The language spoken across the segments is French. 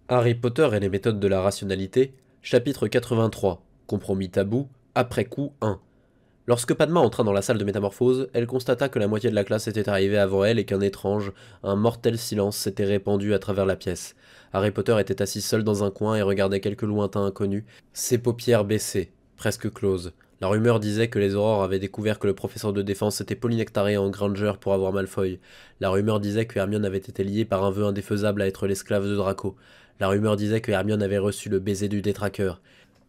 Harry Potter et les méthodes de la rationalité, chapitre 83, compromis tabou, après coup 1. Lorsque Padma entra dans la salle de métamorphose, elle constata que la moitié de la classe était arrivée avant elle et qu'un étrange, un mortel silence s'était répandu à travers la pièce. Harry Potter était assis seul dans un coin et regardait quelque lointain inconnu, ses paupières baissées, presque closes. La rumeur disait que les Aurores avaient découvert que le professeur de défense s'était polynectaré en Granger pour avoir Malfoy. La rumeur disait que Hermione avait été liée par un vœu indéfaisable à être l'esclave de Draco. La rumeur disait que Hermione avait reçu le baiser du détraqueur.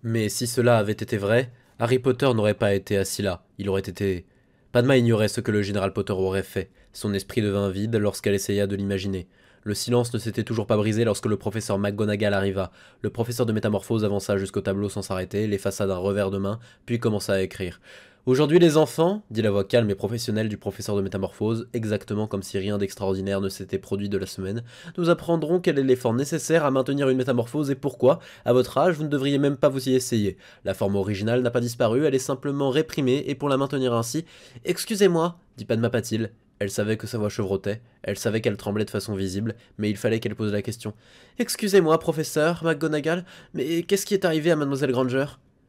Mais si cela avait été vrai, Harry Potter n'aurait pas été assis là, il aurait été... Padma ignorait ce que le général Potter aurait fait. Son esprit devint vide lorsqu'elle essaya de l'imaginer. Le silence ne s'était toujours pas brisé lorsque le professeur McGonagall arriva. Le professeur de métamorphose avança jusqu'au tableau sans s'arrêter, l'effaça d'un revers de main, puis commença à écrire. Aujourd'hui les enfants, dit la voix calme et professionnelle du professeur de métamorphose, exactement comme si rien d'extraordinaire ne s'était produit de la semaine, nous apprendrons quel est l'effort nécessaire à maintenir une métamorphose et pourquoi, à votre âge, vous ne devriez même pas vous y essayer. La forme originale n'a pas disparu, elle est simplement réprimée, et pour la maintenir ainsi... Excusez-moi, dit Padma Patil. Elle savait que sa voix chevrotait, elle savait qu'elle tremblait de façon visible, mais il fallait qu'elle pose la question. Excusez-moi, professeur, McGonagall, mais qu'est-ce qui est arrivé à Mademoiselle Granger?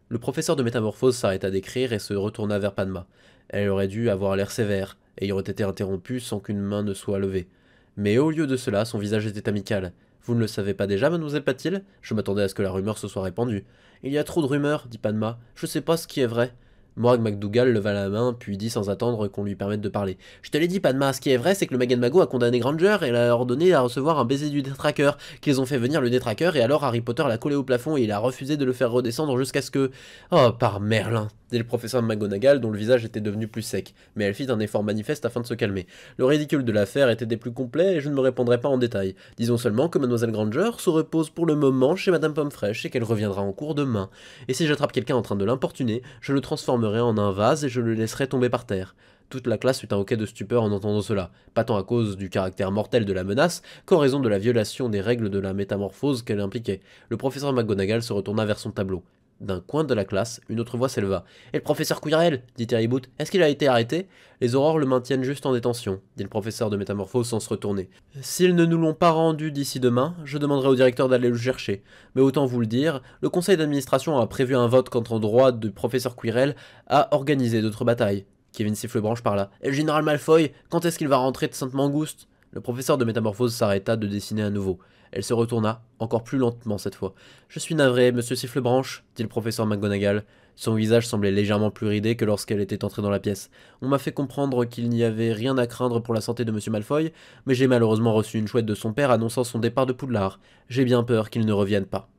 Le professeur de métamorphose s'arrêta d'écrire et se retourna vers Padma. Elle aurait dû avoir l'air sévère, ayant été interrompue sans qu'une main ne soit levée. Mais au lieu de cela, son visage était amical. Vous ne le savez pas déjà, mademoiselle Patil? Je m'attendais à ce que la rumeur se soit répandue. Il y a trop de rumeurs, dit Padma. Je sais pas ce qui est vrai. Morag McDougal leva la main, puis dit sans attendre qu'on lui permette de parler. Je te l'ai dit, Padma, ce qui est vrai, c'est que le Mago a condamné Granger et l'a ordonné à recevoir un baiser du détraqueur, qu'ils ont fait venir le détraqueur, et alors Harry Potter l'a collé au plafond et il a refusé de le faire redescendre jusqu'à ce que... Oh, par Merlin, dit le professeur McGonagall, dont le visage était devenu plus sec, mais elle fit un effort manifeste afin de se calmer. Le ridicule de l'affaire était des plus complets et je ne me répondrai pas en détail. Disons seulement que Mademoiselle Granger se repose pour le moment chez Madame Pommefraîche et qu'elle reviendra en cours demain. Et si j'attrape quelqu'un en train de l'importuner, je le transformerai en un vase et je le laisserai tomber par terre. Toute la classe eut un hoquet de stupeur en entendant cela, pas tant à cause du caractère mortel de la menace, qu'en raison de la violation des règles de la métamorphose qu'elle impliquait. Le professeur McGonagall se retourna vers son tableau. D'un coin de la classe, une autre voix s'éleva. Et le professeur Quirrell, dit Terry Boot, est-ce qu'il a été arrêté? Les aurores le maintiennent juste en détention, dit le professeur de métamorphose sans se retourner. S'ils ne nous l'ont pas rendu d'ici demain, je demanderai au directeur d'aller le chercher. Mais autant vous le dire, le conseil d'administration a prévu un vote quant au droit du professeur Quirrell à organiser d'autres batailles. Kevin Sifflebranche parla. Et le général Malfoy, quand est-ce qu'il va rentrer de Sainte-Mangouste? Le professeur de métamorphose s'arrêta de dessiner à nouveau. Elle se retourna, encore plus lentement cette fois. Je suis navré, monsieur Sifflebranche, dit le professeur McGonagall. Son visage semblait légèrement plus ridé que lorsqu'elle était entrée dans la pièce. On m'a fait comprendre qu'il n'y avait rien à craindre pour la santé de monsieur Malfoy, mais j'ai malheureusement reçu une chouette de son père annonçant son départ de Poudlard. J'ai bien peur qu'il ne revienne pas.